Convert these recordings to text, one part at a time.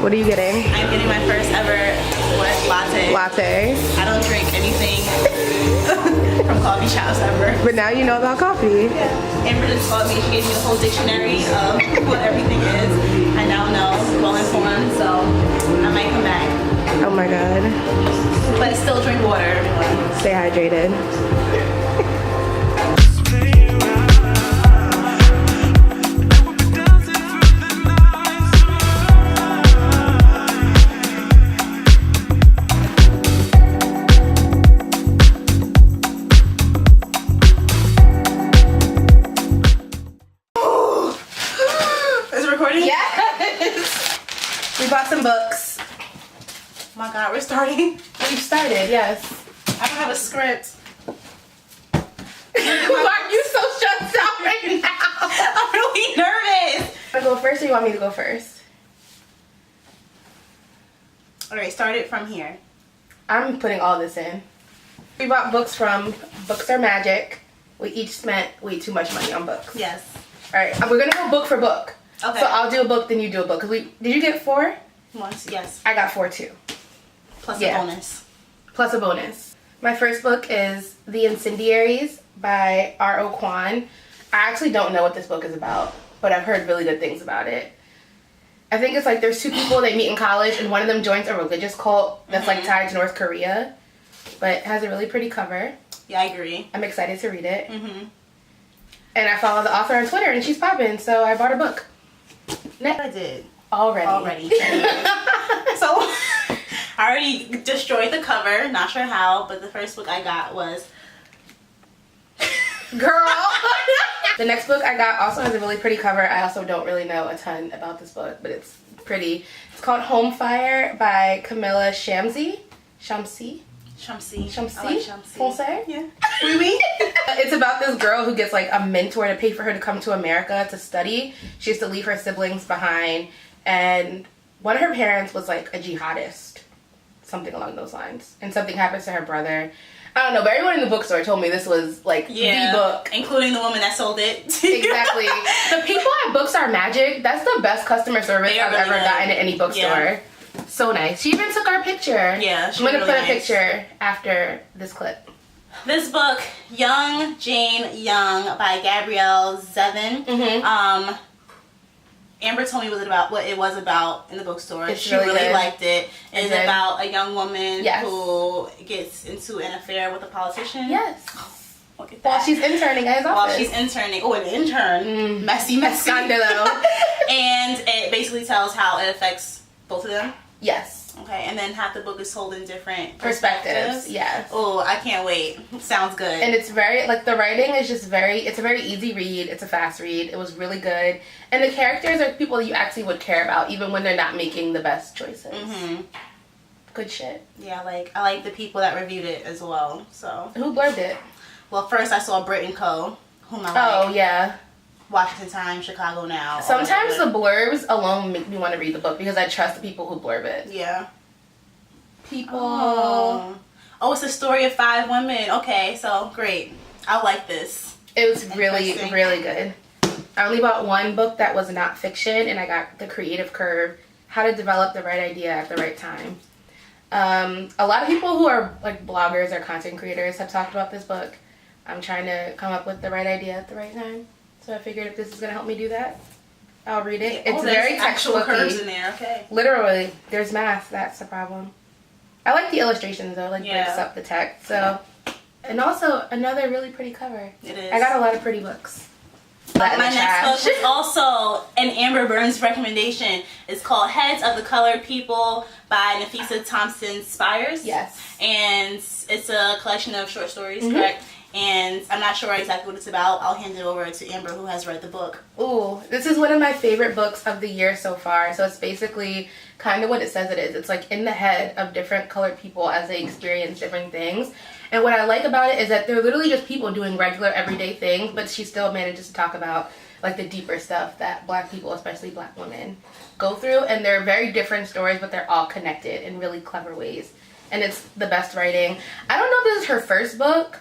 What are you getting? I'm getting my first ever latte. Latte. I don't drink anything from coffee shops ever. But now you know about coffee. Yeah. Amber just taught me, she gave me a whole dictionary of what everything is. I now know, well informed, so I might come back. Oh my god. But still drink water, everyone. Stay hydrated. We bought some books. Oh my god, we're starting? We've started, yes. I don't have a script. Why are you so stressed out right now? I'm really nervous. Want to go first or you want me to go first? Alright, start it from here. I'm putting all this in. We bought books from Bookstore Magic. We each spent way too much money on books. Yes. Alright, we're going to go book for book. Okay. So I'll do a book, then you do a book. Did you get 4? Once, yes. I got 4 too. Plus a bonus. Plus a bonus. My first book is The Incendiaries by R.O. Kwon. I actually don't know what this book is about, but I've heard really good things about it. I think it's like there's 2 people they meet in college and one of them joins a religious cult that's like tied to North Korea, but it has a really pretty cover. Yeah, I agree. I'm excited to read it. And I follow the author on Twitter and she's popping, so I bought her book. Next. I did. Already. So, I already destroyed the cover. Not sure how, but the first book I got was... Girl! The next book I got also has a really pretty cover. I also don't really know a ton about this book, but it's pretty. It's called Home Fire by Camilla Shamsi. Shamsi? Shamsi. Shamsi? I like Shamsi. Français? Yeah. Oui, oui. It's about this girl who gets like a mentor to pay for her to come to America to study. She has to leave her siblings behind, and one of her parents was like a jihadist, something along those lines, and something happens to her brother. I don't know, but everyone in the bookstore told me this was like the book, including the woman that sold it. Exactly. The people at Bookstore Magic, that's the best customer service I've ever gotten at any bookstore. Yeah. So nice. She even took our picture. Yeah, I'm gonna put a picture after this clip. This book, Young Jane Young by Gabrielle Zevin. Amber told me what it was about in the bookstore. She really liked it. It's about a young woman who gets into an affair with a politician. Yes. Look at that. While she's interning at his office. While she's interning. Oh, an intern. Messy. Scandalo. And it basically tells how it affects both of them. Yes. Okay, and then half the book is told in different perspectives. Yes. Oh, I can't wait. Sounds good. And it's very, like, the writing is just it's a very easy read. It's a fast read. It was really good. And the characters are people you actually would care about, even when they're not making the best choices. Good shit. Yeah, I like the people that reviewed it as well, so. Who blurbed it? Well, first I saw Brit & Co., whom I like. Oh, yeah. Washington Times, Chicago Now. Sometimes the blurbs alone make me want to read the book because I trust the people who blurb it. Yeah. People. Oh, it's a story of 5 women. Okay, so great. I like this. It was really, really good. I only bought 1 book that was not fiction, and I got The Creative Curve, How to Develop the Right Idea at the Right Time. A lot of people who are like bloggers or content creators have talked about this book. I'm trying to come up with the right idea at the right time. So I figured if this is going to help me do that, I'll read it. It's very actual curves in there, okay. Literally, there's math. That's the problem. I like the illustrations though, like breaks up the text. So, and also another really pretty cover. It is. I got a lot of pretty books. My next book was also an Amber Burns recommendation. It's called Heads of the Colored People by Nafisa Thompson Spires. Yes. And it's a collection of short stories, correct? And I'm not sure exactly what it's about. I'll hand it over to Amber, who has read the book. Ooh, this is one of my favorite books of the year so far. So it's basically kind of what it says it is. It's like in the head of different colored people as they experience different things. And what I like about it is that they're literally just people doing regular everyday things, but she still manages to talk about like the deeper stuff that Black people, especially Black women, go through. And they're very different stories, but they're all connected in really clever ways. And it's the best writing. I don't know if this is her first book,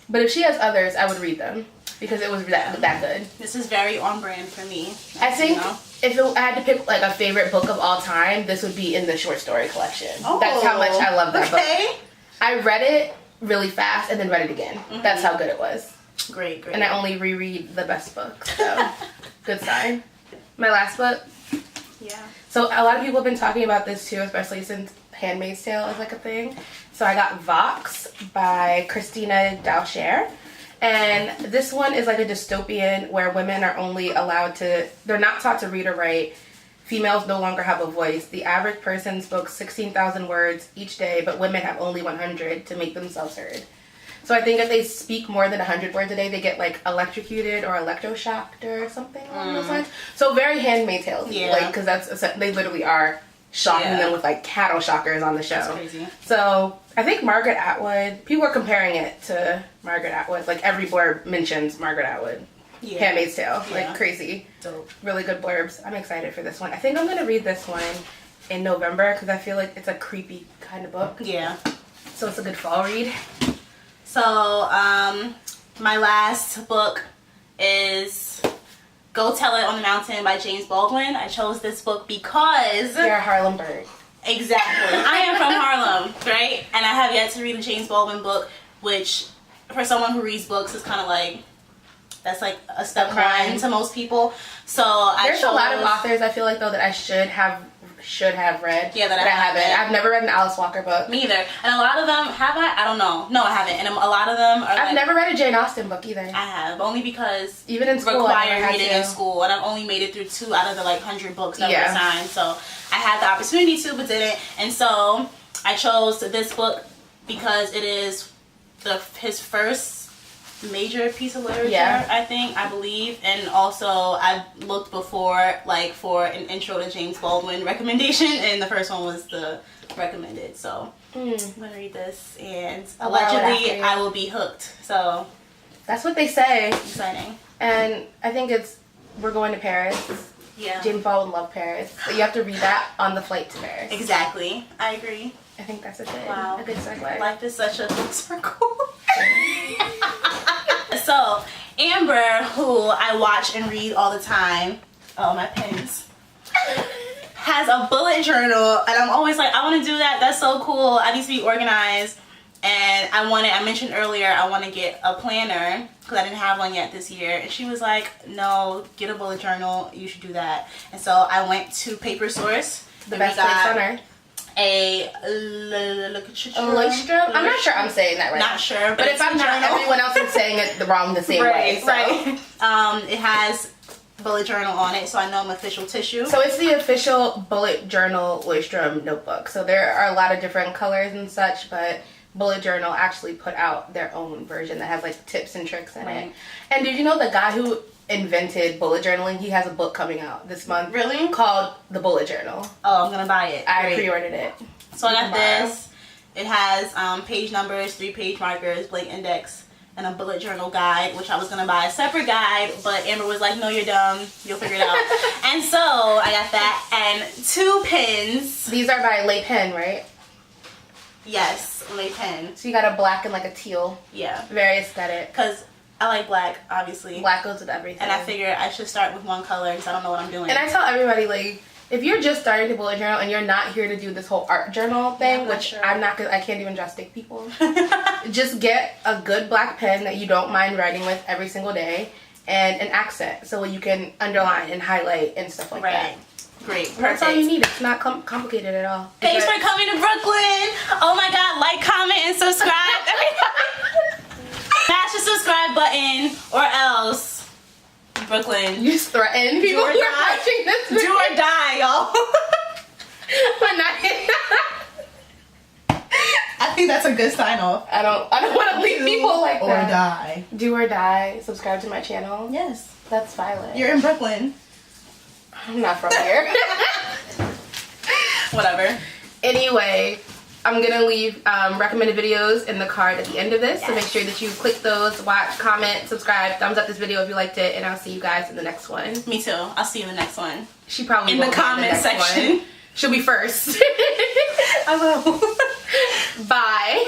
but if she has others, I would read them. because it was that good. This is very on brand for me. I think if I had to pick like a favorite book of all time, this would be in the short story collection. Oh, that's how much I love that book. I read it really fast and then read it again. That's how good it was. Great. And I only reread the best books, so good sign. My last book. Yeah. So a lot of people have been talking about this too, especially since Handmaid's Tale is like a thing. So I got Vox by Christina Dalsher. And this one is like a dystopian where women are only allowed to, they're not taught to read or write. Females no longer have a voice. The average person spoke 16,000 words each day, but women have only 100 to make themselves heard. So I think if they speak more than 100 words a day, they get like electrocuted or electroshocked or something along those lines. So very Handmaid's Tale, like, because they literally are shocking them with like cattle shockers on the show. That's crazy. So I think Margaret Atwood. People are comparing it to Margaret Atwood. Like every blurb mentions Margaret Atwood. Yeah. Handmaid's Tale, like crazy. Dope. Really good blurbs. I'm excited for this one. I think I'm gonna read this one in November because I feel like it's a creepy kind of book. Yeah. So it's a good fall read. So, my last book is Go Tell It on the Mountain by James Baldwin. I chose this book because... You're a Harlem bird. Exactly. I am from Harlem, right? And I have yet to read a James Baldwin book, which, for someone who reads books, is kind of like... That's like a step crime to most people. So There's a lot of authors I feel like, though, that I should have read. Yeah, that I haven't. I've never read an Alice Walker book. Me either. And a lot of them, have I? I don't know. No, I haven't. And a lot of them are I've never read a Jane Austen book either. I have. Only because even in school, required reading in school. And I've only made it through 2 out of the like 100 books that were assigned. So I had the opportunity to, but didn't. And so I chose this book because it is his first major piece of literature, I believe, and also I looked before like for an intro to James Baldwin recommendation, and the first one was the recommended. So I'm gonna read this, and allegedly I will be hooked. So that's what they say. Exciting. And I think we're going to Paris. Yeah. James Baldwin loved Paris, but you have to read that on the flight to Paris. Exactly. I agree. I think that's a good segue. Life is such a big circle. So, Amber, who I watch and read all the time, my pens, has a bullet journal, and I'm always like, I want to do that. That's so cool. I need to be organized, and I mentioned earlier, I want to get a planner, because I didn't have one yet this year, and she was like, no, get a bullet journal. You should do that. And so I went to Paper Source. The best place on earth. A Leuchtturm? I'm not sure I'm saying that right. Not sure, but if I'm not, everyone else is saying it the same way. So. Right. It has bullet journal on it, so I know I'm official tissue. So it's the official bullet journal Leuchtturm notebook. So there are a lot of different colors and such, but Bullet Journal actually put out their own version that has like tips and tricks in it. And did you know the guy who invented bullet journaling, he has a book coming out this month. Really? Called The Bullet Journal. Oh, I'm gonna buy it. I pre-ordered it. So I got this. It has page numbers, 3-page markers, blank index, and a bullet journal guide, which I was gonna buy a separate guide, but Amber was like, no, you're dumb, you'll figure it out. And so I got that, and 2 pens. These are by Le Pen, right? Yes, Le Pen. So you got a black and like a teal. Yeah. Very aesthetic. Because I like black, obviously. Black goes with everything. And I figured I should start with one color because I don't know what I'm doing. And I tell everybody, like, if you're just starting to bullet journal and you're not here to do this whole art journal thing, which I'm not, I can't even draw stick people. Just get a good black pen that you don't mind writing with every single day and an accent so you can underline and highlight and stuff like that. Great. Perfect. That's all you need. It's not complicated at all. Thanks for coming to Brooklyn. Oh my God, like, comment, and subscribe. Smash the subscribe button or else Brooklyn. You just threaten people who are watching this video. Do or die, y'all. But not I think that's a good sign off. I don't want to leave people like that. Or die. Do or die. Subscribe to my channel. Yes. That's Violet. You're in Brooklyn. I'm not from here. Whatever. Anyway, I'm gonna leave recommended videos in the card at the end of this, so make sure that you click those, watch, comment, subscribe, thumbs up this video if you liked it, and I'll see you guys in the next one. Me too. I'll see you in the next one. She probably in won't the comment section. She'll be first. I will. Bye.